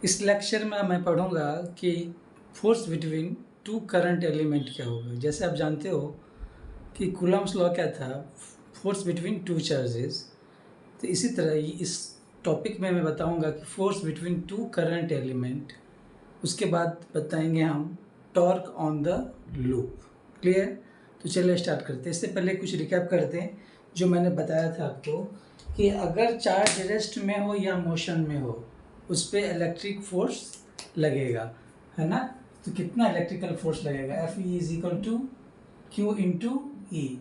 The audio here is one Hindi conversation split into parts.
इस लेक्चर में मैं पढ़ूंगा कि force between two current element क्या होगा। जैसे आप जानते हो कि कूलम्स लॉ क्या था, फोर्स बिटवीन टू चार्जेस। तो इसी तरह ही इस टॉपिक में मैं बताऊंगा कि force between two current element. उसके बाद बताएंगे हम torque on the loop. Clear? तो चलिए स्टार्ट करते हैं। इससे पहले कुछ रिकैप करते हैं जो मैंने बताया था आपको कि अगर चार्ज रेस्ट में हो या मोशन में हो उस पर इलेक्ट्रिक फोर्स लगेगा, है ना। तो कितना इलेक्ट्रिकल फोर्स लगेगा, F E is equal to Q into E.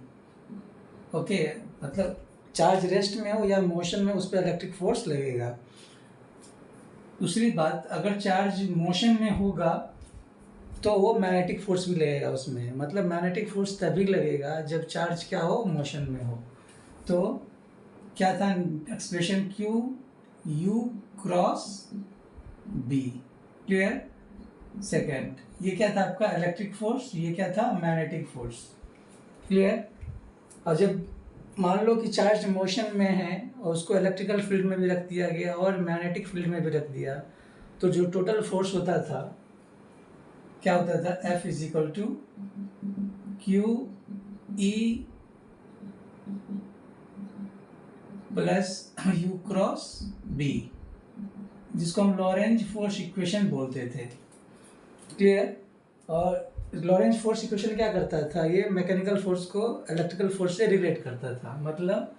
Okay, मतलब चार्ज रेस्ट में हो या मोशन में उस पर इलेक्ट्रिक फोर्स लगेगा। दूसरी बात, अगर चार्ज मोशन में होगा तो वो मैग्नेटिक फोर्स भी लगेगा उसमें। मतलब मैग्नेटिक फोर्स तभी लगेगा जब चार्ज क्या हो, मोशन में हो। तो क्या था expression, Q U cross B. Clear? Second, ये क्या था आपका इलेक्ट्रिक फोर्स, ये क्या था मैग्नेटिक फोर्स। क्लियर? और जब मान लो कि चार्ज मोशन में है और उसको इलेक्ट्रिकल फील्ड में भी रख दिया गया और मैग्नेटिक फील्ड में भी रख दिया, तो जो टोटल फोर्स होता था क्या होता था, F is equal to Q E plus U cross B, जिसको हम लॉरेंज फोर्स इक्वेशन बोलते थे। क्लियर? और लॉरेंज फोर्स इक्वेशन क्या करता था, ये मैकेनिकल फोर्स को इलेक्ट्रिकल फोर्स से रिलेट करता था। मतलब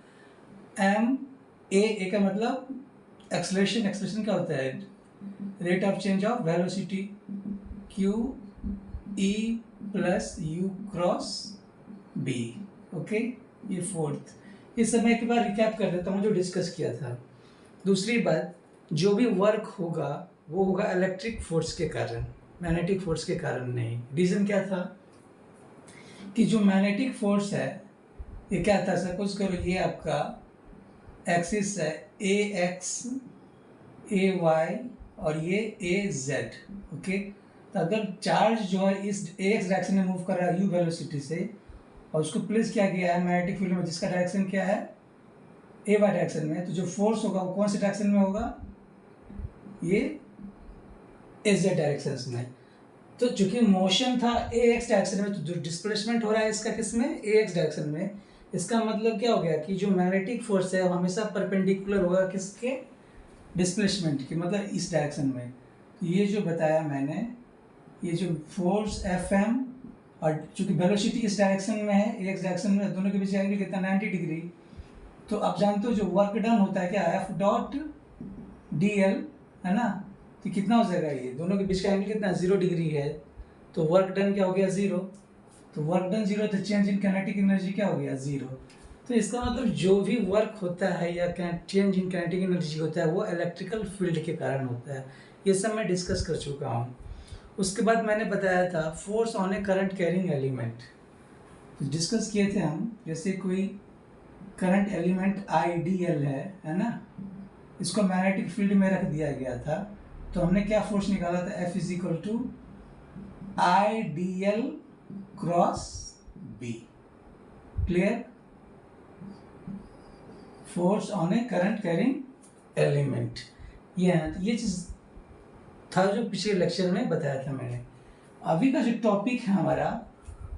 एम ए का मतलब एक्सलेशन, एक्सलेशन क्या होता है, rate of change of velocity, Q E plus U cross B. Okay, ये फोर्थ। इस समय एक बार रिकैप कर देता हूँ जो डिस्कस किया था। दूसरी बात, जो भी वर्क होगा वो होगा इलेक्ट्रिक फोर्स के कारण, मैग्नेटिक फोर्स के कारण नहीं। रीज़न क्या था कि जो मैग्नेटिक फोर्स है ये क्या था, सपोज करो ये आपका एक्सिस है, ए एक्स ए वाई और ये ए जेड। ओके, तो अगर चार्ज जो है इस ए एक्स डायरेक्शन में मूव कर रहा है यू वेलोसिटी से और उसको प्लेस किया गया है मैग्नेटिक फील्ड में जिसका डायरेक्शन क्या है, ए वाई डायरेक्शन में, तो जो फोर्स होगा वो कौन से डायरेक्शन में होगा, ये एज जेड डायरेक्शन में। तो चूंकि मोशन था ए एक्स डायरेक्शन में, तो जो डिस्प्लेसमेंट हो रहा है इसका किस में, ए एक्स डायरेक्शन में। इसका मतलब क्या हो गया कि जो मैग्नेटिक फोर्स है वो हमेशा परपेंडिकुलर होगा किसके, डिस्प्लेसमेंट की, मतलब इस डायरेक्शन में। तो ये जो बताया मैंने, ये जो फोर्स एफ एम और चूंकि वेलोसिटी इस डायरेक्शन में है, ए एक्स डायरेक्शन में, दोनों के बीच एंगल कितना 90 डिग्री। तो आप जानते हो जो वर्क डन होता है क्या, एफ डॉट डी एल, है ना। तो कितना हो जाएगा, ये दोनों के बीच का एंगल कितना 0 डिग्री है, तो वर्क डन क्या हो गया 0। तो वर्क डन 0, तो चेंज इन काइनेटिक एनर्जी क्या हो गया 0। तो इसका मतलब जो भी वर्क होता है या चेंज इन काइनेटिक एनर्जी होता है वो इलेक्ट्रिकल फील्ड के कारण होता है। ये सब मैं डिस्कस कर चुका हूँ। उसके बाद मैंने बताया था force on a current carrying element, तो डिस्कस किए थे हम। जैसे कोई करंट एलिमेंट आईडीएल है ना, इसको मैग्नेटिक फील्ड में रख दिया गया था, तो हमने क्या फोर्स निकाला था, F is equal to I D L cross B. Clear? Force on a current carrying element, ये है। तो ये चीज था जो पिछले लेक्चर में बताया था मैंने। अभी का जो टॉपिक है हमारा,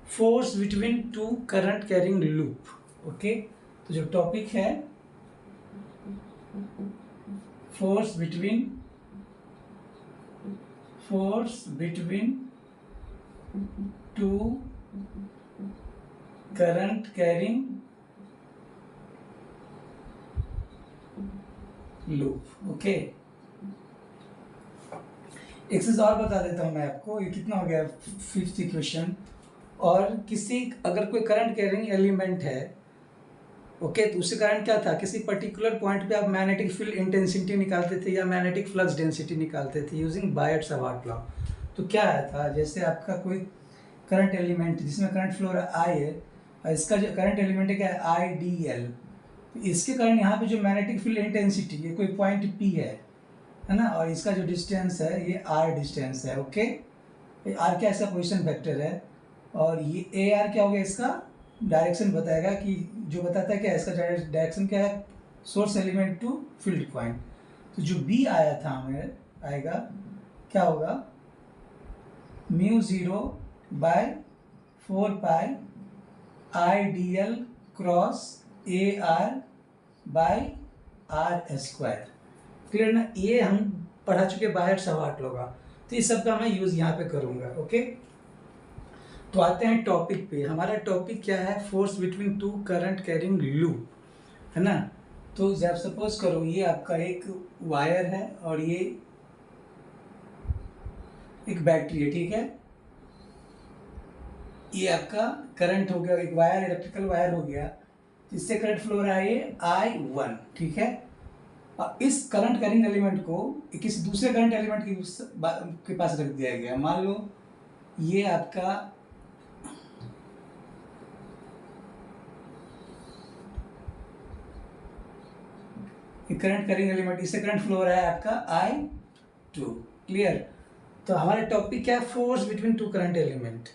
force between two current carrying loop. Okay, तो जो टॉपिक है force between two current carrying loop. Okay, एक चीज और बता देता हूं मैं आपको, ये कितना हो गया, 5th क्वेश्चन। और किसी अगर कोई करंट कैरिंग एलिमेंट है, ओके, तो उसके कारण क्या था, किसी पर्टिकुलर पॉइंट पे आप मैग्नेटिक फील्ड इंटेंसिटी निकालते थे या मैग्नेटिक फ्लक्स डेंसिटी निकालते थे यूजिंग बायट-सावर्ट लॉ। तो क्या आया था, जैसे आपका कोई करंट एलिमेंट जिसमें करंट फ्लो आई है और इसका जो करंट एलिमेंट है क्या है, आई डी एल। तो इसके कारण यहाँ पे जो मैग्नेटिक फील्ड इंटेंसिटी, ये कोई पॉइंट पी है ना, और इसका जो डिस्टेंस है ये आर डिस्टेंस है। ओके, आर क्या ऐसा पोजिशन वेक्टर है, और ये ए आर क्या हो गया, इसका डायरेक्शन बताएगा कि जो बताता है क्या इसका डायरेक्शन क्या है, source element to field point. तो जो बी आया था हमें आएगा, क्या होगा, mu 0 by 4 pi I D L cross A R by R square. Clear ना? ये हम पढ़ा चुके बाहर सवाट होगा, तो इस सब का मैं यूज़ यहाँ पे करूँगा। ओके, तो आते हैं टॉपिक पे। हमारा टॉपिक क्या है, force between two current carrying loop, है ना। तो जब सपोज करो ये आपका एक वायर है और ये एक बैटरी है, ठीक है। ये आपका करंट हो गया, एक वायर, इलेक्ट्रिकल वायर हो गया, जिससे करंट फ्लो रहा है ये I1, ठीक है। और इस करंट कैरिंग एलिमेंट को किसी दूसरे करंट एलिमेंट के पास रख दिया गया। मान लो ये आपका करंट कैरिंग एलिमेंट, इससे करंट फ्लो रहा है आपका I2। क्लियर? तो हमारा टॉपिक क्या है, force between two current element.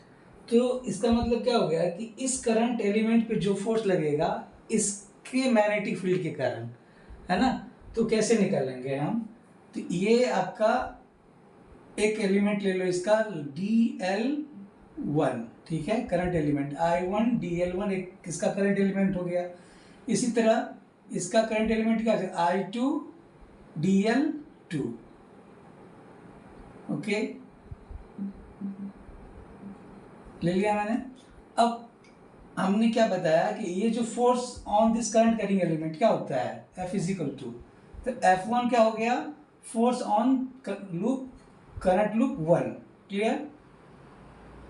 तो इसका मतलब क्या हो गया कि इस करंट एलिमेंट पे जो फोर्स लगेगा इसके मैग्नेटिक फील्ड के कारण, है ना। तो कैसे निकालेंगे हम, तो ये आपका एक एलिमेंट ले लो, इसका DL1, ठीक है, करंट एलिमेंट I1 DL1 एक इसका करंट एलिमेंट हो गया। इसी तरह इसका करंट एलिमेंट क्या है, I2 DL2। ओके, ले लिया मैंने। अब हमने क्या बताया कि ये जो force on this current carrying element क्या होता है, F इजिकल टू, तो F1 क्या हो गया, force on loop current loop 1। Clear?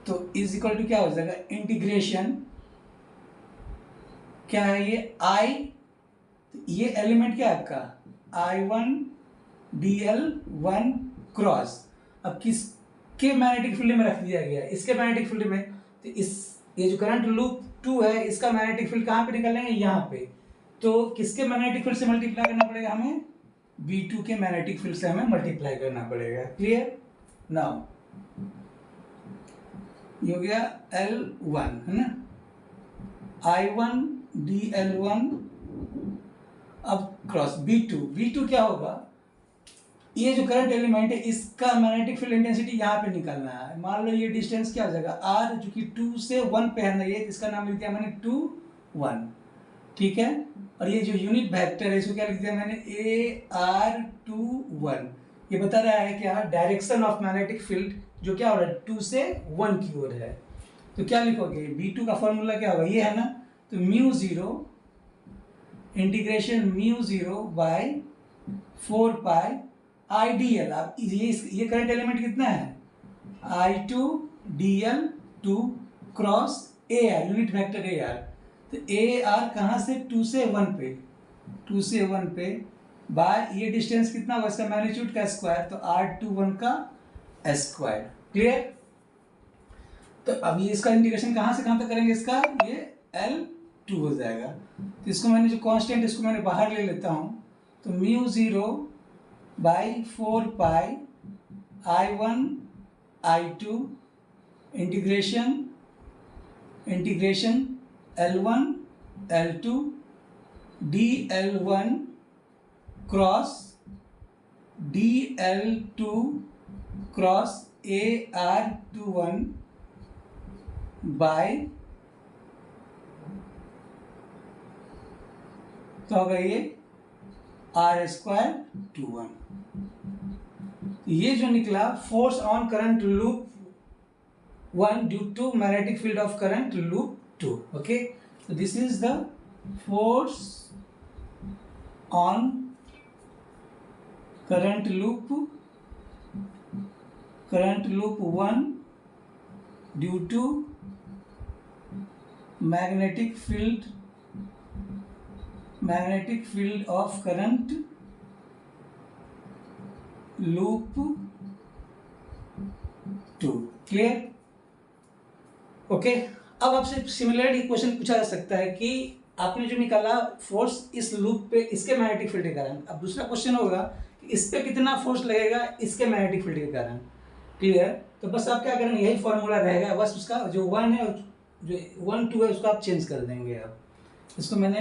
तो इज इक्वल टू क्या हो जाएगा, इंटीग्रेशन क्या है ये I, ये एलिमेंट क्या है आपका I1 DL1 क्रॉस, अब किसके मैग्नेटिक फील्ड में रख दिया गया, इसके मैग्नेटिक फील्ड में। तो इस ये जो करंट लूप 2 है इसका मैग्नेटिक फील्ड कहाँ पे निकालेंगे, यहाँ पे। तो किसके मैग्नेटिक फील्ड से मल्टीप्लाई करना पड़ेगा हमें, B2 के मैग्नेटिक फील्ड से हमें मल्टीप्लाई करना पड़ेगा। क्लियर? नाउ ये हो गया L1, है ना, I1 DL1, अब क्रॉस B2 क्या होगा, ये जो करंट एलिमेंट है इसका मैग्नेटिक फील्ड इंटेंसिटी यहाँ पे निकालना है। मान लो ये डिस्टेंस क्या हो जाएगा R, जो कि 2 से 1 पे है ना, ये इसका नाम लिख दिया मैंने 2 1, ठीक है। और ये जो यूनिट वेक्टर है इसको क्या लिख दिया मैंने, AR21। ये बता रहा है क्या, डायरेक्शन ऑफ मैग्नेटिक फील्ड जो क्या हो रहा है 2 से 1 की ओर है। तो क्या लिखोगे, B2 का फॉर्मूला क्या होगा, ये है ना, तो mu 0 integration mu 0 by 4 pi IDL। अब ये करंट एलिमेंट कितना है, I2 DL2 cross AR, unit vector AR। तो AR कहाँ से, 2 से 1 पे, 2 से 1 पे बाय ये डिस्टेंस कितना होगा, इसका मैग्नीट्यूड का स्क्वायर, तो R21 का स्क्वायर। क्लियर? तो अब ये इसका इंटीग्रेशन कहाँ से कहाँ तक करेंगे, इसका ये L2 हो जाएगा। तो इसको मैंने जो कांस्टेंट इसको मैंने बाहर ले लेता हूँ, तो mu 0 by 4 pi I1 I2 integration L1 L2 DL1 cross DL2 cross AR21 by, तो होगा ये R²21। ये जो निकला force on current loop 1 due to magnetic field of current loop 2। Okay, so this is the force on current loop 1 due to magnetic field of current loop 2। Clear? Okay, अब आपसे सिमिलरली क्वेश्चन पूछा जा सकता है कि आपने जो निकाला फोर्स इस लूप पे इसके मैग्नेटिक फील्ड के कारण, अब दूसरा क्वेश्चन होगा कि इस पे कितना फोर्स लगेगा इसके मैग्नेटिक फील्ड के कारण। क्लियर? तो बस आप क्या करेंगे, यही फॉर्मूला रहेगा, बस उसका जो 1 है, जो 1 2 है उसको आप चेंज कर देंगे। अब इसको मैंने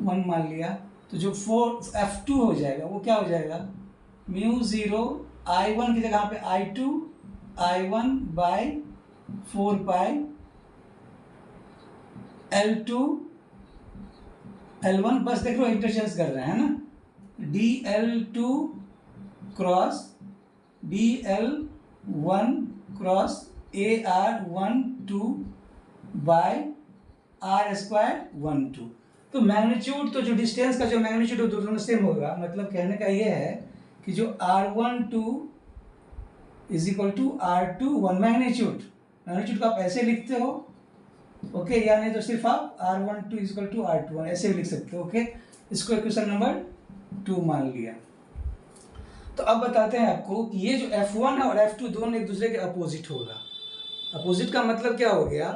1 मान लिया, तो जो F2 हो जाएगा वो क्या हो जाएगा, म्यू ज़ीरो I1 की जगह पे I2 I1/4 L2 L1, बस देख लो इंटरचेंज कर रहे हैं ना, DL2 cross DL1 cross AR12/R²12। तो मैग्नीट्यूड, तो जो डिस्टेंस का जो मैग्नीट्यूड दोनों सेम होगा, मतलब कहने का ये है कि जो R12 is equal to R21 magnitude को आप ऐसे लिखते हो, ओके, या नहीं तो सिर्फ आप R12 is equal to R21 ऐसे भी लिख सकते हो, ओके। इसको इक्वेशन नंबर 2 मान लिया। तो अब बताते हैं आपको कि ये जो F1 है और F2 दोनों एक दूसरे के अपोजिट होगा। अपोजिट का मतलब क्या हो गया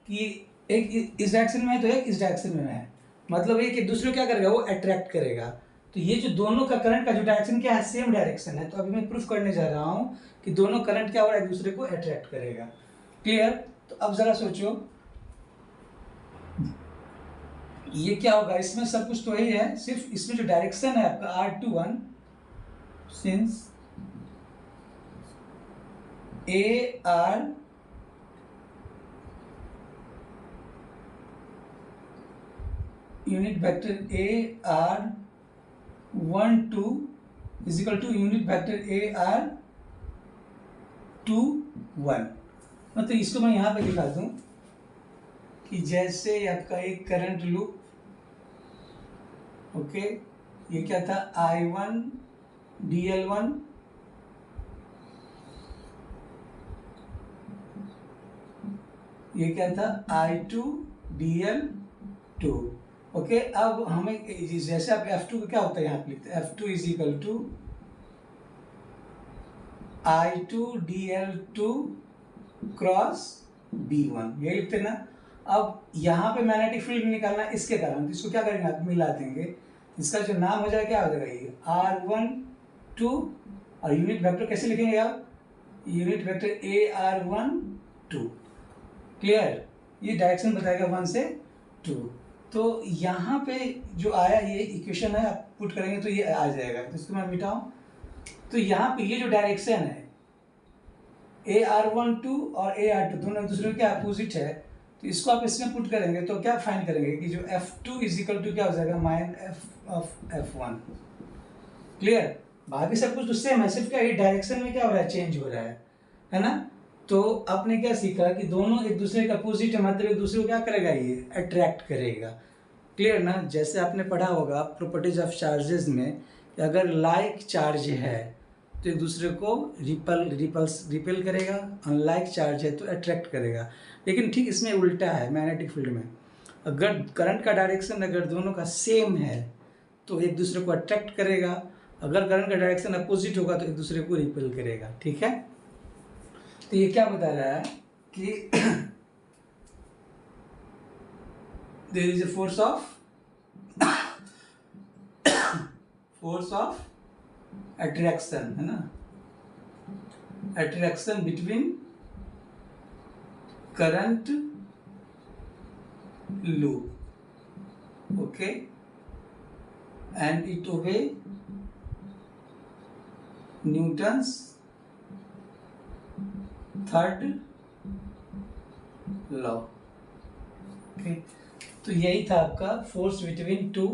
कि एक इस डायरेक्शन में है तो एक इस डायरेक्शन में है, मतलब एक दूसरे को क्या करेगा, वो अट्रैक्ट करेगा। तो ये जो दोनों का करंट का जो डायरेक्शन क्या है, सेम डायरेक्शन है। तो अभी मैं प्रूफ करने जा रहा हूँ कि दोनों करंट क्या हो रहा है, एक दूसरे को अट्रैक्ट करेगा। क्लियर? तो अब जरा सोचो ये क्या होगा, इसमें सब कुछ तो वही है, सिर्फ इसमें जो डायरेक्शन है आपका R21, since AR unit vector AR12 is equal to unit vector AR21। मतलब इसको मैं यहाँ पे दिखा दूँ कि जैसे आपका एक करंट लूप, ओके, ये क्या था, I1 DL1 ये क्या था, I2 DL2, ओके। अब हमें जैसे आप F2 का क्या होता है यहाँ पे लिखते हैं, F2 is equal to I2 DL2 cross B1, ये लिखते ना। अब यहाँ पे मैग्नेटिक फील्ड निकालना इसके कारण, तो इसको क्या करेंगे आप, मिला देंगे। इसका जो नाम हो जाएगा क्या हो जाएगा, ये R12, और यूनिट वेक्टर कैसे लिखेंगे आप, यूनिट वेक्टर AR12। क्लियर? ये डायरेक्शन बताएगा 1 से 2। तो यहाँ पे जो आया ये इक्वेशन है, आप पुट करेंगे तो ये आ जाएगा। तो इसको मैं मिटाऊँ, तो यहाँ पे ये जो डायरेक्शन है AR12 और AR2 दोनों एक दूसरे के अपोजिट है, तो इसको आप इसमें पुट करेंगे तो क्या फाइंड करेंगे कि जो F2 इज इक्वल टू क्या हो जाएगा, mine F of F1। Clear? बाकी सब कुछ तो सेम है, सिर्फ क्या ये डायरेक्शन में क्या हो रहा है, चेंज हो रहा है ना। तो आपने क्या सीखा कि दोनों एक दूसरे के अपोजिट है, मतलब एक दूसरे को क्या करेगा, ये अट्रैक्ट करेगा। क्लियर ना? जैसे आपने पढ़ा होगा प्रॉपर्टीज ऑफ चार्जेस में कि अगर लाइक चार्ज है तो एक दूसरे को रिपेल करेगा, अनलाइक चार्ज है तो अट्रैक्ट करेगा। लेकिन ठीक इसमें उल्टा है मैग्नेटिक फील्ड में, अगर करंट का डायरेक्शन अगर दोनों का सेम है तो एक दूसरे को अट्रैक्ट करेगा, अगर करंट का डायरेक्शन अपोजिट होगा तो एक दूसरे को रिपेल करेगा। ठीक है? तो ये क्या बता रहा है कि there is a force of attraction, है ना, attraction between current loop, okay, and it obey Newton's third law. Okay, तो यही था आपका force between two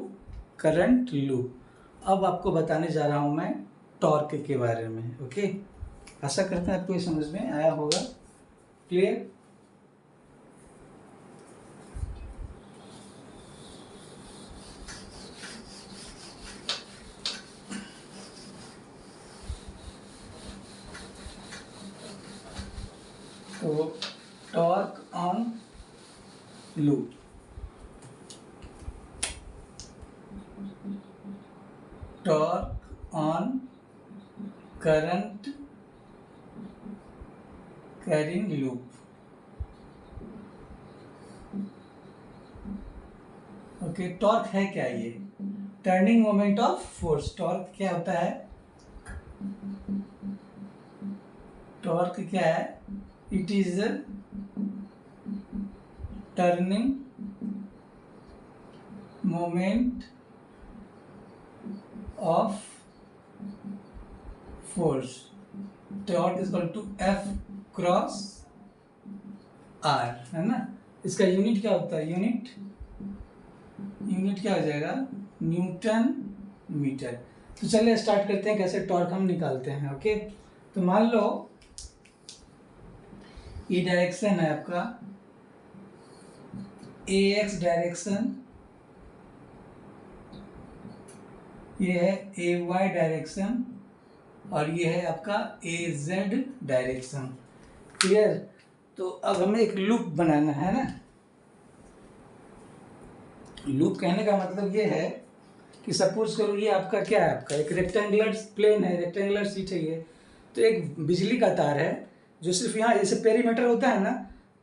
current loop. अब आपको बताने जा रहा हूं मैं टॉर्क के बारे में। ओके, आशा करते हैं आपको ये समझ में आया होगा। क्लियर? तो torque on loop, torque on current carrying loop. Okay, torque है क्या, ये turning moment of force. Torque क्या होता है, टॉर्क क्या है, it is turning moment of force torque is equal to F cross R, है ना। इसका यूनिट क्या होता है, यूनिट क्या हो जाएगा, न्यूटन मीटर। तो चलिए स्टार्ट करते हैं कैसे टॉर्क हम निकालते हैं। ओके, तो मान लो ये डायरेक्शन है आपका ए एक्स डायरेक्शन, ये है ए वाई डायरेक्शन, और ये है आपका ए जेड डायरेक्शन। क्लियर। तो अब हमें एक लूप बनाना है ना। लूप कहने का मतलब ये है कि सपोज करो ये आपका क्या है, आपका एक रेक्टेंगुलर प्लेन है, रेक्टेंगुलर शीट है ये। तो एक बिजली का तार है जो सिर्फ यहाँ जैसे पेरीमीटर होता है ना,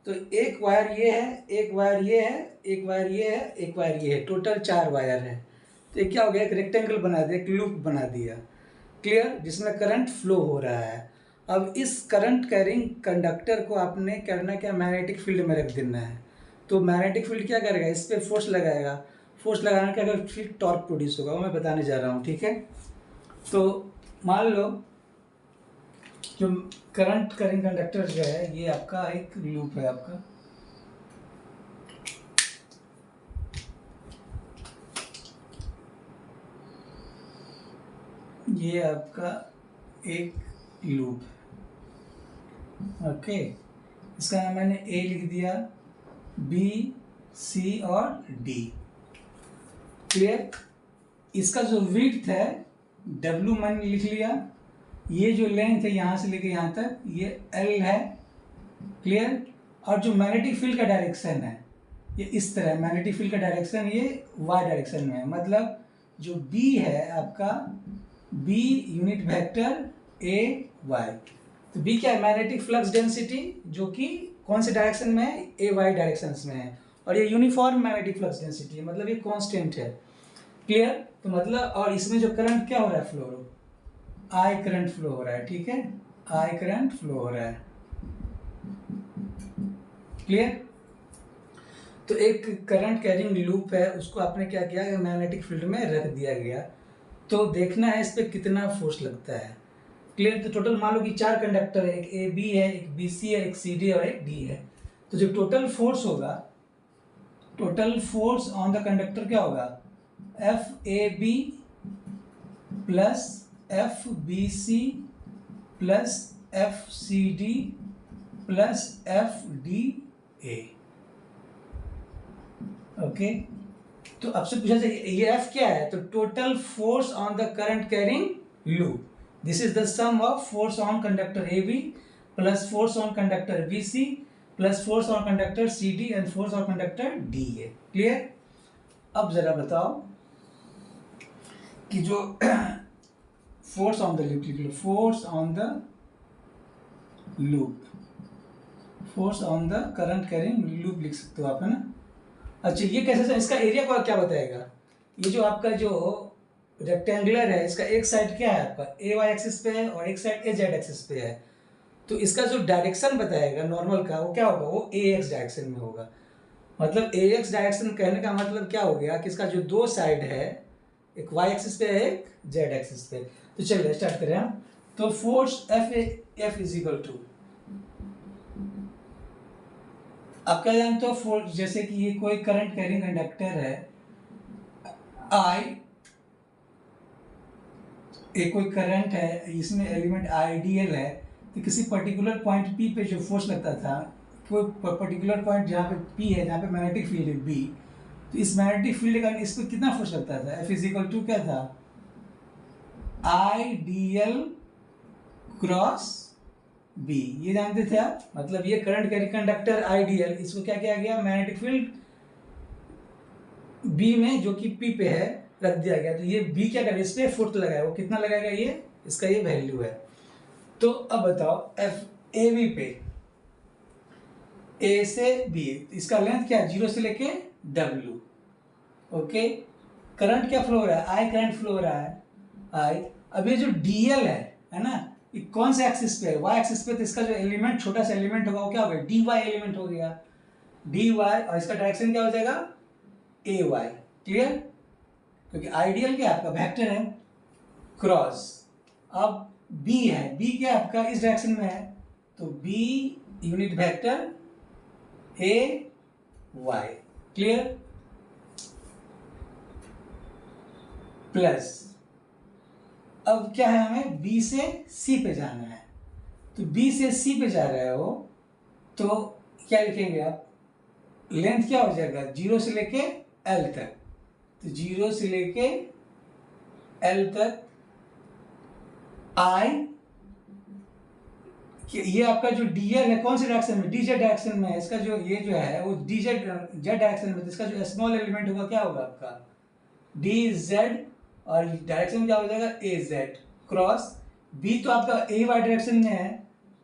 तो एक वायर ये है, एक वायर ये है, एक वायर ये है, एक वायर ये है, टोटल 4 वायर है। तो ये क्या हो गया, एक रेक्टेंगल बना दिया, एक लूप बना दिया। क्लियर, जिसमें करंट फ्लो हो रहा है। अब इस करंट कैरिंग कंडक्टर को आपने करना क्या, मैग्नेटिक फील्ड में रख देना है। तो मैग्नेटिक फील्ड क्या करेगा, इस पर फोर्स लगाएगा, फोर्स लगाने के अगर फिर टॉर्क प्रोड्यूस होगा, वो मैं बताने जा रहा हूँ। ठीक है, तो मान लो जो करंट कैरिंग कंडक्टर जो है ये आपका एक लूप है आपका, ये आपका एक लूप। ओके, इसका नाम मैंने ए लिख दिया, बी, सी और डी। क्लियर। इसका जो विड्थ है डब्ल्यू मैंने लिख लिया, ये जो लेंथ है यहाँ से लेके यहाँ तक ये एल है। क्लियर। और जो मैग्नेटिक फील्ड का डायरेक्शन है ये इस तरह, मैग्नेटिक फील्ड का डायरेक्शन ये वाई डायरेक्शन में है। मतलब जो बी है आपका, B unit vector A Y. तो बी क्या है, मैग्नेटिक फ्लक्स डेंसिटी, जो कि कौन से डायरेक्शन में है, ए वाई डायरेक्शन में है। और ये यूनिफॉर्म मैग्नेटिक फ्लक्स डेंसिटी है, मतलब ये कांस्टेंट है। क्लियर। तो मतलब और इसमें जो करंट क्या हो रहा है, फ्लो, आई करंट फ्लो हो रहा है। ठीक है, आई करंट फ्लो हो रहा है। क्लियर। तो एक करंट कैरिंग लूप है, उसको आपने क्या किया, मैग्नेटिक फील्ड में रख दिया गया। तो देखना है इस पर कितना फोर्स लगता है। क्लियर। तो टोटल मान लो कि 4 कंडक्टर है, एक ए बी है, एक बी सी है, एक सी डी और एक डी है। तो जो टोटल फोर्स होगा, total force on the conductor क्या होगा, F A B plus F B C plus F C D plus F D A. Okay, तो आपसे पूछा जाए ये एफ क्या है, तो total force on the current carrying loop. This is the sum of force on conductor A B plus force on conductor B C plus force on conductor C D and force on conductor D A. Clear. अब जरा बताओ कि जो फोर्स ऑन द लूप लिख लो, force on the loop, force on the current carrying loop लिख सकते हो आप, है ना। अच्छा, ये कैसे, इसका एरिया को क्या बताएगा, ये जो आपका जो रेक्टेंगुलर है, इसका एक साइड क्या है आपका, ए वाई एक्सिस पे है और एक साइड ए जेड एक्सिस पे है। तो इसका जो डायरेक्शन बताएगा नॉर्मल का, वो क्या होगा, वो ए एक्स डायरेक्शन में होगा। मतलब ए एक्स डायरेक्शन कहने का मतलब क्या हो गया कि इसका जो 2 साइड है, एक वाई एक्सिस पे है, एक जेड एक्सिस पे। तो चलिए स्टार्ट करें हम। तो force F is equal to, आप क्या जानते हो, फोर्स, जैसे कि ये कोई करंट कैरिंग कंडक्टर है, आई, एक कोई करंट है, इसमें एलिमेंट आइडियल है, तो किसी पर्टिकुलर पॉइंट पी पे जो फोर्स लगता था, कोई पर्टिकुलर पॉइंट जहाँ पे पी है, जहाँ पे मैग्नेटिक फील्ड है बी, तो इस मैग्नेटिक फील्ड का इस पर कितना फोर्स लगता था, एफ इज इक्वल टू क्या था, I D L cross B. ये जानते थे आप। मतलब ये करंट कैरिंग कंडक्टर आइडियल, इसको क्या किया गया, मैग्नेटिक फील्ड बी में जो कि पी पे है रख दिया गया। तो ये बी क्या करेगा, इस पे फोर्स लगाया, वो कितना लगाएगा, ये इसका ये वैल्यू है। तो अब बताओ एफ ए बी पे, ए से बी, इसका लेंथ क्या है, 0 से लेके डब्ल्यू। ओके, करंट क्या फ्लो हो रहा है, आई करंट फ्लो हो रहा है, आई। अब ये जो डीएल है ना, ये कौन से एक्सिस पे है, वाई एक्सिस पे। तो इसका जो एलिमेंट, छोटा सा एलिमेंट होगा, वो क्या होगा, डी वाई एलिमेंट हो गया, डी वाई, और इसका डायरेक्शन क्या हो जाएगा, ए वाई। क्लियर। क्योंकि आइडियल क्या आपका वेक्टर है, क्रॉस। अब बी है, बी क्या आपका इस डायरेक्शन में है, तो B unit vector A Y, clear. Plus अब क्या है, हमें बी से सी पे जाना है, तो बी से सी पे जा रहे हो तो क्या लिखेंगे आप, लेंथ क्या हो जाएगा 0 से लेके एल तक, तो 0 से लेके एल तक आई, ये आपका जो डीएल है कौन से डायरेक्शन में, डीजेड डायरेक्शन में है, इसका जो ये जो है वो डीजेड जेड डायरेक्शन में, तो इसका जो स्मॉल एलिमेंट होगा क्या होगा आपका डी जेड, और डायरेक्शन क्या हो जाएगा ए जेड क्रॉस, बी तो आपका ए वाई डायरेक्शन में है,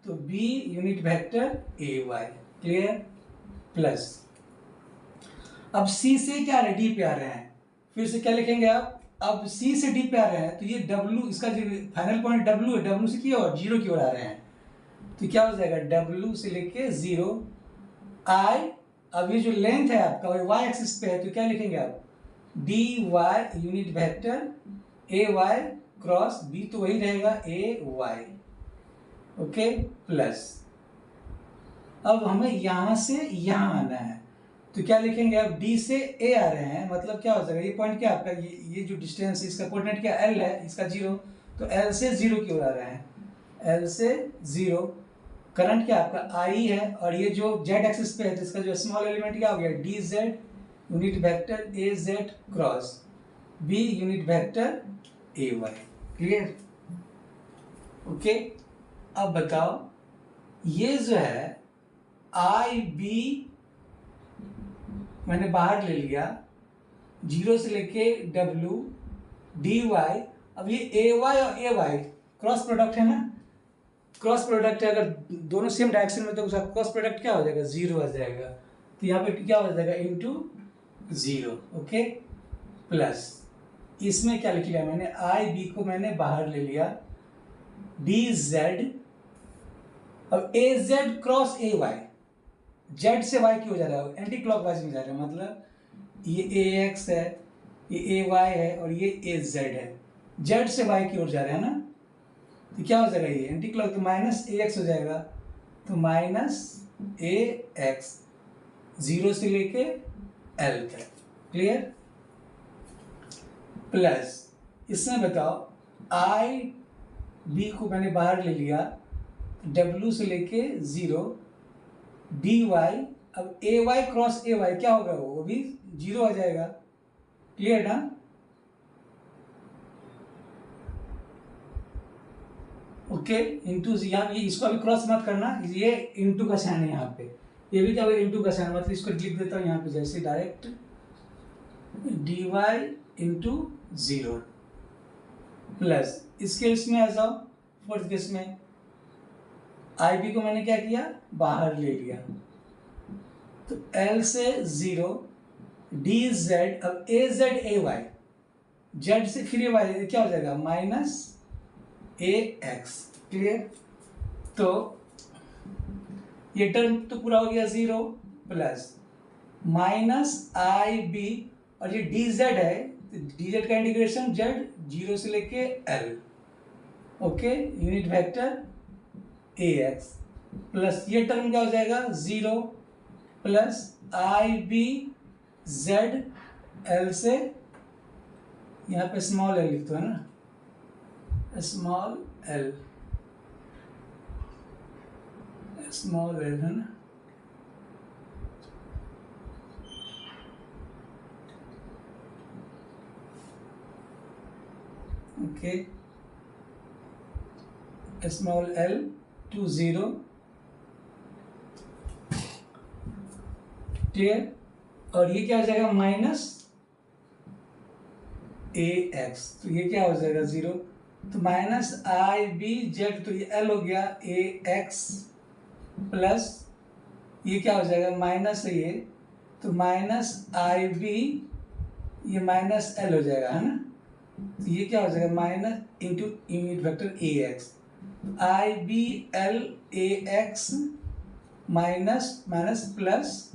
तो B unit vector A Y, clear. Plus अब सी से क्या आ रहे हैं, डी पे आ रहे हैं, फिर से क्या लिखेंगे आप, अब सी से डी पे आ रहे हैं, तो ये डब्ल्यू, इसका जो फाइनल पॉइंट डब्ल्यू है, डब्ल्यू से क्या और जीरो की ओर आ रहे हैं, तो क्या हो जाएगा डब्ल्यू से लेके जीरो आई, अब ये जो लेंथ है आपका वो वाई एक्सिस पे है, तो क्या लिखेंगे आप D Y unit vector A Y cross B, तो वही रहेगा ए वाई, ओके। प्लस अब हमें यहां से यहां आना है, तो क्या लिखेंगे आप डी से ए आ रहे हैं, मतलब क्या हो जाएगा ये पॉइंट क्या आपका, ये जो डिस्टेंस है इसका कोऑर्डिनेट क्या एल है, इसका जीरो, तो एल से जीरो की ओर आ रहे हैं, एल से जीरो, करंट क्या आपका आई है, और ये जो जेड एक्सिस पे है तो इसका जो स्मॉल एलिमेंट क्या हो गया D Z unit vector A Z cross B unit vector A Y, clear, okay. अब बताओ ये जो है आई बी मैंने बाहर ले लिया, जीरो से लेके डब्ल्यू डी वाई, अब ये ए वाई और ए वाई क्रॉस प्रोडक्ट है ना, क्रॉस प्रोडक्ट है, अगर दोनों सेम डायरेक्शन में तो उसका क्रॉस प्रोडक्ट क्या हो जाएगा जीरो आ जाएगा, तो यहाँ पे क्या हो जाएगा इनटू जीरो, ओके। प्लस इसमें क्या लिख लिया मैंने, आई बी को मैंने बाहर ले लिया, डी जेड, अब A Z cross A Y, Z से वाई की हो जा रहा है, एंटी क्लॉकवाइज में जा रहा है, मतलब ये ए एक्स है, ये ए वाई है, और ये ए जेड है, जेड से वाई की ओर जा रहा है ना, तो क्या हो जाएगा ये एंटी क्लॉक, तो माइनस ए एक्स हो जाएगा, तो माइनस ए एक्स जीरो से लेके एल तक, क्लियर। प्लस इसमें बताओ आई बी को मैंने बाहर ले लिया, डब्ल्यू से लेके जीरो डी वाई, अब ए वाई क्रॉस ए वाई क्या होगा, वो भी जीरो आ जाएगा, क्लियर ना। ओके, इंटू यहाँ ये इसको अभी क्रॉस मत करना, ये इंटू का साइन है यहाँ पे, ये भी क्या होगा इंटू का साइन, मतलब इसको लिख देता हूँ यहाँ पे जैसे direct D Y into zero, plus इस केस में आ जाओ, फोर्थ केस में आई बी को मैंने क्या किया बाहर ले लिया, तो एल से जीरो डी जेड, अब A Z A Y, Z से फिर ए वाई क्या हो जाएगा माइनस ए एक्स, क्लियर। तो ये टर्म तो पूरा हो गया zero, plus minus I B, और ये डी जेड है, डी जेड का इंटीग्रेशन जेड जीरो से लेके L, okay, unit vector A x, plus ये टर्म क्या हो जाएगा zero, plus I B Z L से, यहाँ पे स्मॉल एल लिख दो है ना, स्मॉल एल, स्मॉल एल है ना, okay, small L two zero, clear. और ये क्या हो जाएगा माइनस ए एक्स, तो ये क्या हो जाएगा जीरो, तो माइनस आई बी जेड, तो ये एल हो गया ए एक्स, प्लस ये क्या हो जाएगा माइनस है ये, तो माइनस आई बी, ये माइनस एल हो जाएगा है ना, तो ये क्या हो जाएगा minus into unit vector A X, I B L A X minus minus plus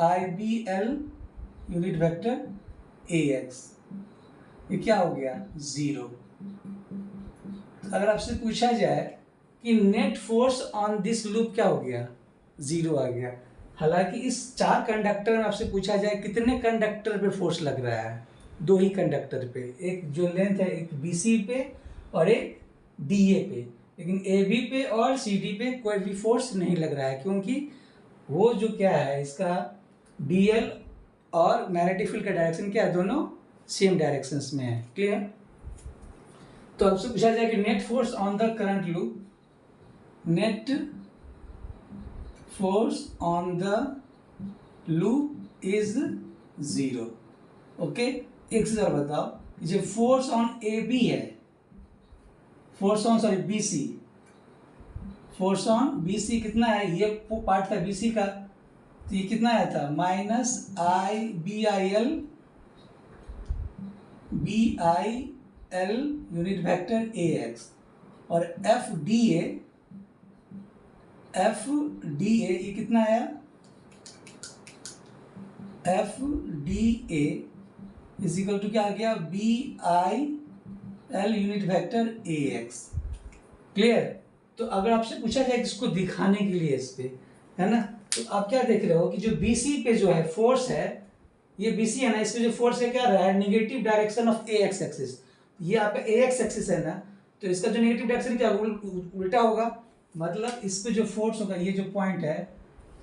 I B L unit vector A X, ये क्या हो गया जीरो, अगर आपसे पूछा जाए कि net force on this loop क्या हो गया, 0 आ गया। हालांकि इस 4 कंडक्टर में आपसे पूछा जाए कितने कंडक्टर पे फोर्स लग रहा है, 2 ही कंडक्टर पे, एक जो लेंथ है एक BC पे और एक DA पे, लेकिन AB पे और CD पे कोई भी फोर्स नहीं लग रहा है, क्योंकि वो जो क्या है इसका DL और मैग्नेटिक फील्ड का डायरेक्शन क्या है, दोनों सेम डायरेक्शंस में है। क्लियर? तो आपसे पूछा जाए कि net force on the current loop, net force on the loop is 0। Okay, एक चीज और बताओ, जो फोर्स ऑन AB है, force on BC, force on BC कितना है, ये पार्ट था BC का, तो ये कितना आया था -BIL यूनिट वेक्टर AX, और FDA ये कितना आया, FDA इज इक्वल टू क्या आ गया, BIL unit vector AX। Clear? तो अगर आपसे पूछा जाए इसको दिखाने के लिए इस पे, है ना, तो आप क्या देख रहे हो कि जो BC पे जो है फोर्स है, ये BC है ना, इस पे जो फोर्स है क्या रहा है, negative direction of AX axis. ये आपका AX एक्सिस है ना, तो इसका जो नेगेटिव डायरेक्शन क्या उल्टा होगा, मतलब इस पे जो फोर्स होगा, ये जो पॉइंट है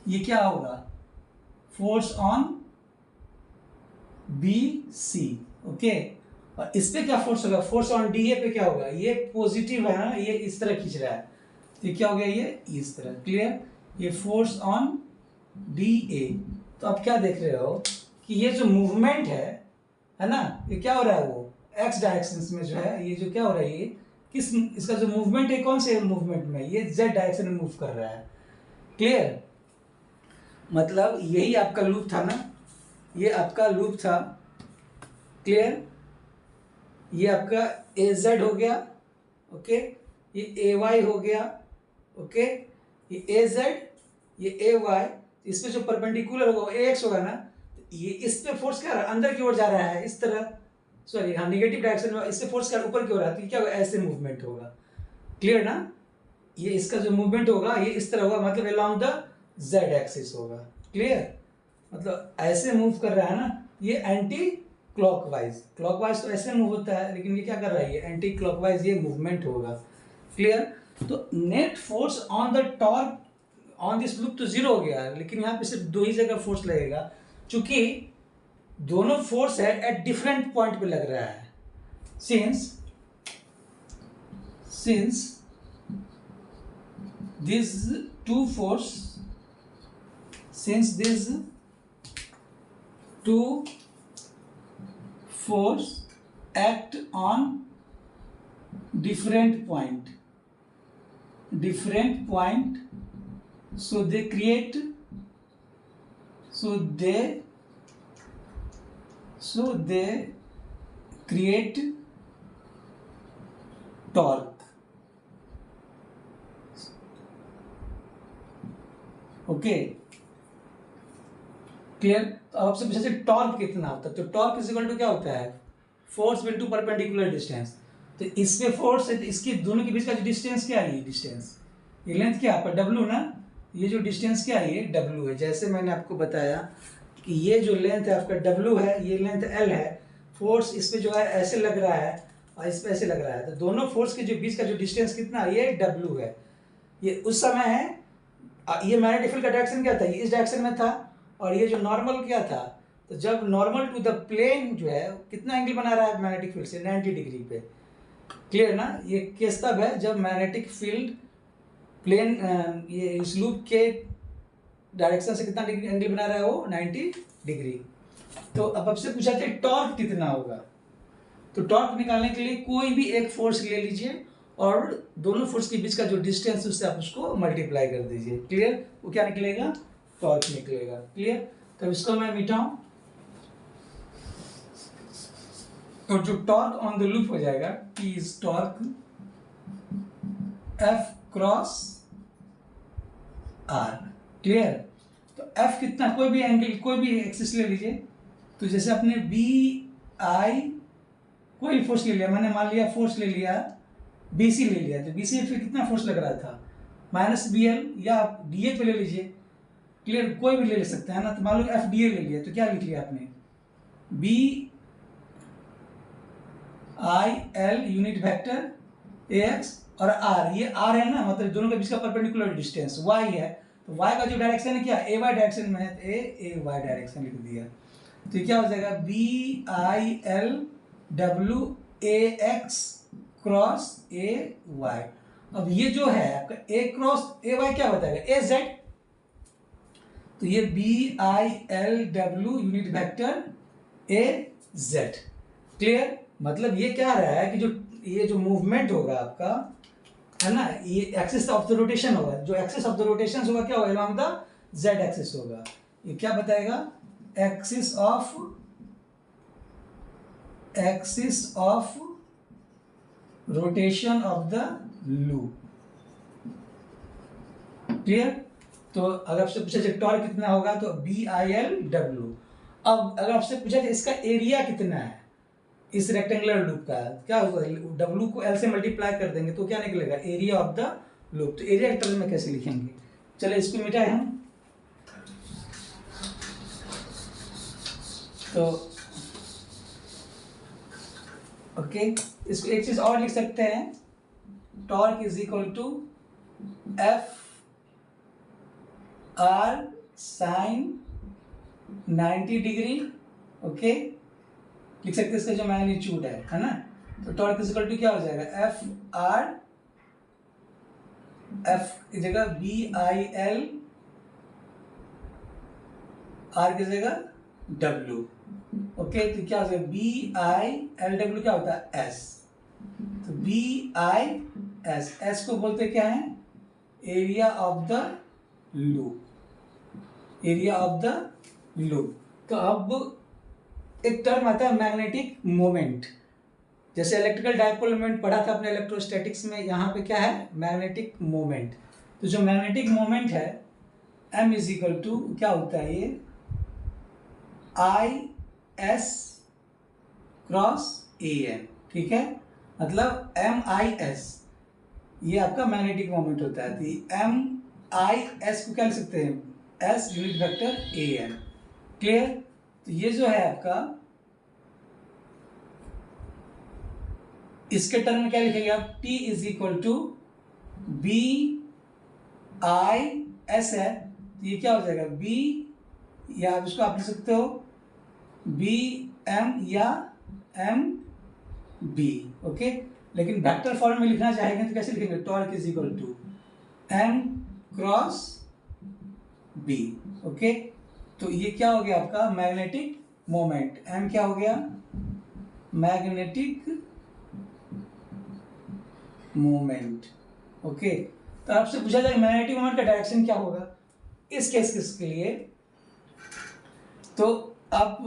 ये क्या होगा, फोर्स ऑन BC। ओके, और इस पे क्या फोर्स होगा, फोर्स ऑन DA पे क्या होगा, ये पॉजिटिव है ना, ये इस तरह खींच रहा है, तो ये क्या हो गया, ये इस तरह। क्लियर? ये फोर्स ऑन DA। तो आप क्या देख रहे हो कि ये जो मूवमेंट है ना, ये क्या हो रहा है, वो X डायरेक्शन में जो है, ये जो क्या हो रहा है, ये किस, इसका जो मूवमेंट है कौन से मूवमेंट में, ये Z डायरेक्शन में मूव कर रहा है। क्लियर? मतलब यही आपका लूप था ना, ये आपका लूप था। क्लियर? ये आपका AZ हो गया, ओके, ये AY हो गया, ओके, ये AZ, ये AY, इस पे जो परपेंडिकुलर होगा वो AX होगा ना, तो ये इस पे फोर्स क्या रहा है, अंदर की ओर जा रहा है इस तरह, सॉरी हाँ नेगेटिव डायरेक्शन में, इससे फोर्स क्या ऊपर की ओर है, तो क्या होगा, ऐसे मूवमेंट होगा। क्लियर ना? ये इसका जो मूवमेंट होगा ये इस तरह होगा, मतलब अलोंग द Z एक्सिस होगा। क्लियर? मतलब ऐसे मूव कर रहा है ना, ये एंटी क्लॉकवाइज, क्लॉकवाइज तो ऐसे मूव होता है, लेकिन ये क्या कर रहा है, ये एंटी क्लॉकवाइज ये मूवमेंट होगा। क्लियर? तो net force on the torque on this loop तो 0 हो गया, लेकिन यहाँ पे सिर्फ 2 ही जगह फोर्स लगेगा, चूंकि दोनों फोर्स है एट डिफरेंट पॉइंट पे लग रहा है। Since these two force act on different point, so they create torque। Okay, clear? तो आपसे पूछा जाए टॉर्क कितना होता है, तो टॉर्क इज इक्वल टू क्या होता है, फोर्स इनटू परपेंडिकुलर डिस्टेंस। तो इस पे फोर्स है, तो इसके दोनों के बीच का जो डिस्टेंस क्या है, ये डिस्टेंस, ये लेंथ क्या है आपका W ना, ये जो डिस्टेंस क्या है, ये W है। जैसे मैंने आपको बताया कि ये जो लेंथ है आपका W है, ये लेंथ L है, फोर्स इस पे जो है ऐसे लग रहा है और इस पे ऐसे लग रहा है, तो दोनों फोर्स के जो बीच का जो डिस्टेंस कितना है, ये W है। ये उस समय है, ये मैग्नेटिक फील्ड का डायरेक्शन क्या था, ये इस डायरेक्शन में था, और ये जो नॉर्मल क्या था, तो जब नॉर्मल टू द प्लेन जो है कितना एंगल बना रहा है मैग्नेटिक फील्ड से, 90 डिग्री पे। क्लियर ना? ये केस तब है जब मैग्नेटिक फील्ड प्लेन ये इस लूप के डायरेक्शन से कितना डिग्री एंगल बना रहा है, वो 90 डिग्री। तो अब आपसे पूछा जाए टॉर्क कितना होगा, तो टॉर्क निकालने के लिए कोई भी एक फोर्स ले लीजिए और दोनों फोर्स के बीच का जो डिस्टेंस उससे आप उसको मल्टीप्लाई कर दीजिए। क्लियर? वो क्या निकलेगा, टॉर्क निकलेगा। क्लियर? तो इसको मैं मिटाऊं, तो जो टॉर्क ऑन द लूप हो जाएगा, T is torque F cross R। Clear? तो F कितना, कोई भी एंगल कोई भी एक्सिस ले लीजिए, तो जैसे अपने BI कोई फोर्स ले लिया, मैंने मान लिया फोर्स ले लिया बी सी ले लिया, तो बी सी फिर कितना फोर्स लग रहा था, माइनस बी एल, या आप डी ए पे ले लीजिए, क्लियर, कोई भी ले सकते हैं ना। तो मान लो एफ डी ए ले लिया, तो क्या लिख लिया आपने, B I L unit vector A X और आर, ये आर है ना, मतलब दोनों के बीच का परपेंडिकुलर डिस्टेंस वाई है, तो वाई का जो डायरेक्शन है क्या, ए वाई डायरेक्शन में है, तो ए वाई डायरेक्शन लिख दिया। तो ये क्या हो जाएगा, B I L W A X cross A Y. अब ये जो है आपका ए क्रॉस ए वाई क्या बताएगा, ए जेड, तो ये B I L W unit vector A Z, clear. मतलब ये क्या रहा है कि जो ये जो मूवमेंट होगा आपका, है ना, ये एक्सिस ऑफ द रोटेशन होगा, जो एक्सिस ऑफ द रोटेशन होगा क्या होगा, अलोंग द जेड एक्सिस होगा। ये क्या बताएगा, axis of rotation of the loop, clear. तो अगर आपसे पूछा जाए टॉर्क कितना होगा, तो बी आई एल डब्ल्यू। अब अगर आपसे पूछा जाए इसका एरिया कितना है इस रेक्टेंगुलर लूप का, क्या होगा, डब्ल्यू को एल से मल्टीप्लाई कर देंगे तो क्या निकलेगा, एरिया ऑफ द लूप। तो एरिया के टर्म में कैसे लिखेंगे, चले इसको मिटाएं हम। तो ओके, इसको एक चीज और लिख सकते हैं, torque is equal to F R sine 90 degree, okay, लिख सकते हैं इसका जो मैग्नीट्यूड है ना। तो टॉर्क इज इक्वल टू क्या हो जाएगा, एफ आर, एफ की जगह बी आई एल, आर की जगह डब्ल्यू, ओके। तो क्या हो जाएगा, बी आई एल डब्ल्यू क्या होता है, एस, तो बी आई एस, एस को बोलते क्या है, area of the loop, area of the loop. तो अब एक टर्म आता है मैग्नेटिक मोमेंट, जैसे इलेक्ट्रिकल डायपोल मोमेंट पढ़ा था अपने इलेक्ट्रोस्टैटिक्स में, यहाँ पे क्या है, मैग्नेटिक मोमेंट। तो जो मैग्नेटिक मोमेंट है m इज इक्वल टू क्या होता है, ये I S cross A N, ठीक है, मतलब एम आई एस, ये आपका मैग्नेटिक मोमेंट होता है। तो एम आई एस को क्या लिख सकते हैं, S unit vector A N, clear. तो ये जो है आपका, इसके टर्म में क्या लिखेंगे आप, T is equal to B I S है, तो ये क्या हो जाएगा, बी, या इसको आप लिख सकते हो बी एम या एम बी, ओके। लेकिन वेक्टर फॉर्म में लिखना चाहेंगे तो कैसे लिखेंगे, torque is equal to M cross B, okay. तो ये क्या हो गया आपका, मैग्नेटिक मोमेंट, एम क्या हो गया, मैग्नेटिक मोमेंट, ओके। तो आपसे पूछा जाए मैग्नेटिक मोमेंट का डायरेक्शन क्या होगा इस केस के लिए, तो आप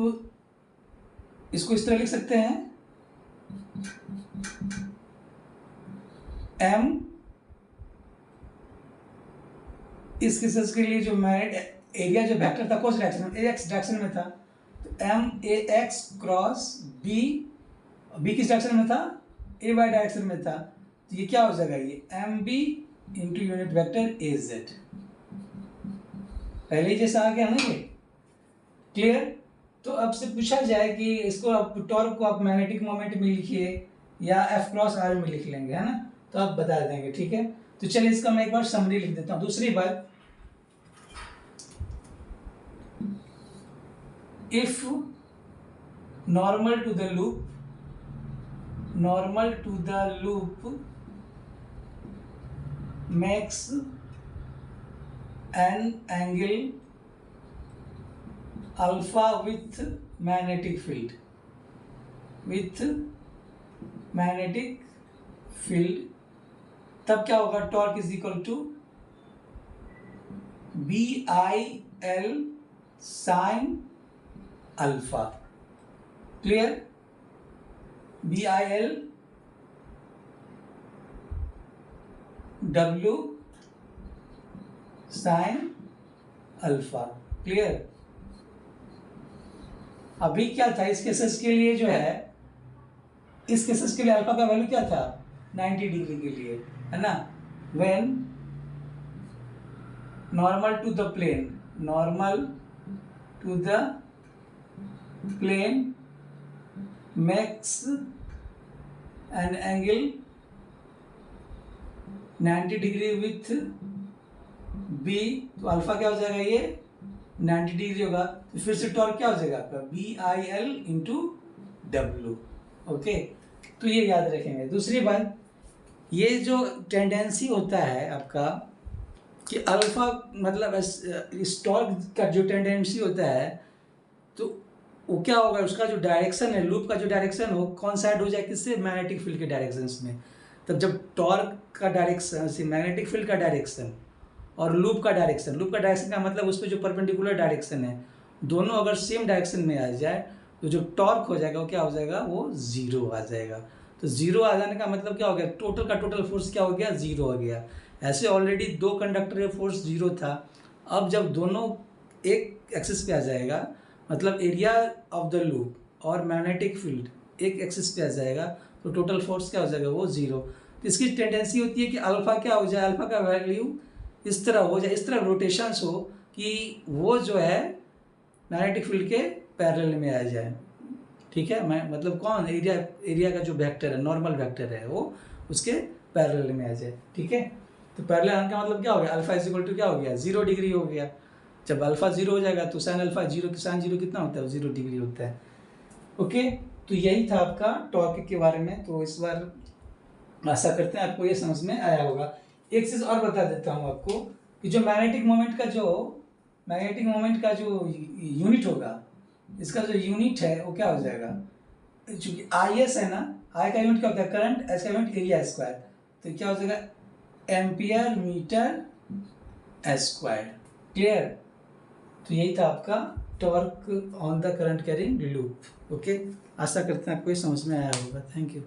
इसको इस तरह लिख सकते हैं, एम, इस केसेस के लिए जो मैग्नेट एरिया जो वेक्टर था कौन से डायरेक्शन में, एक्स डायरेक्शन में था, तो M A X cross B, B किस डायरेक्शन में था, ए वाई डायरेक्शन में था, तो ये क्या हो जाएगा, ये M B into unit vector A Z, पहले ही जैसा आ गया ना ये, क्लियर। तो अब से पूछा जाए कि इसको आप टॉर्क को आप मैग्नेटिक मोमेंट में लिखिए या एफ क्रॉस आर में लिख लेंगे, है ना, तो आप बता देंगे, ठीक है। तो चलिए इसका मैं एक बार समरी लिख देता हूँ। दूसरी बात, if normal to the loop makes an angle alpha with magnetic field, तब क्या होगा, torque is equal to B I L sine alpha, clear, B I L W sine alpha, clear. अभी क्या था इस केसेस के लिए, जो है इस केसेस के लिए अल्फा का वैल्यू क्या था, 90 डिग्री के लिए, है ना। When normal to the plane, normal to the plane makes an angle 90 degree with B, तो अल्फा क्या हो जाएगा, ये 90 डिग्री होगा। तो फिर से टॉर्क क्या हो जाएगा आपका, BIL इंटू डब्ल्यू। ओके, तो ये याद रखेंगे। दूसरी बात, ये जो टेंडेंसी होता है आपका कि अल्फा मतलब इस टॉर्क का जो टेंडेंसी होता है, तो वो क्या होगा, उसका जो डायरेक्शन है, लूप का जो डायरेक्शन हो, कौन साइड हो जाए, किससे, मैग्नेटिक फील्ड के डायरेक्शंस में। तब जब टॉर्क का डायरेक्शन से मैग्नेटिक फील्ड का डायरेक्शन और लूप का डायरेक्शन का मतलब उस पर जो परपेंडिकुलर डायरेक्शन है, दोनों अगर सेम डायरेक्शन में आ जाए तो जो टॉर्क हो जाएगा वो क्या हो जाएगा, वो जीरो आ जाएगा। तो जीरो आ जाने का मतलब क्या हो गया, टोटल का टोटल फोर्स क्या हो गया, जीरो हो गया। ऐसे ऑलरेडी दो कंडक्टर का फोर्स जीरो था, अब जब दोनों एक एक्सिस पे आ जाएगा, मतलब एरिया ऑफ द लूप और मैग्नेटिक फील्ड एक एक्सिस पे आ जाएगा, तो टोटल फोर्स क्या हो जाएगा, वो जीरो। तो इसकी टेंडेंसी होती है कि अल्फा क्या हो जाए, अल्फा का वैल्यू इस तरह हो जाए, इस तरह रोटेशंस हो कि वो जो है मैग्नेटिक फील्ड के पैरेलल में आ जाए। ठीक है, मैं मतलब कौन, एरिया का जो वेक्टर है, नॉर्मल वेक्टर है, वो उसके पैरेलल में आ जाए। ठीक है, तो पैरेलल आने का मतलब क्या हो गया, अल्फा इज इक्वल टू क्या हो गया, 0 डिग्री हो गया। जब अल्फा 0 हो जाएगा तो साइन अल्फा 0, साइन 0 कितना होता है, 0 डिग्री होता है। ओके, तो यही था आपका टॉर्क के बारे में। तो इस बार आशा करते हैं आपको ये समझ में आया होगा। एक चीज़ और बता देता हूँ आपको कि जो मैग्नेटिक मोमेंट का जो यूनिट होगा, इसका जो यूनिट है वो क्या हो जाएगा, चूंकि IS है ना, I का यूनिट क्या होता है, करंट, S का यूनिट एरिया स्क्वायर, तो क्या हो जाएगा, एम्पियर मीटर स्क्वायर। क्लियर। तो यही था आपका torque on the current carrying loop. Okay, आशा करते हैं आपको ये समझ में आया होगा। Thank you.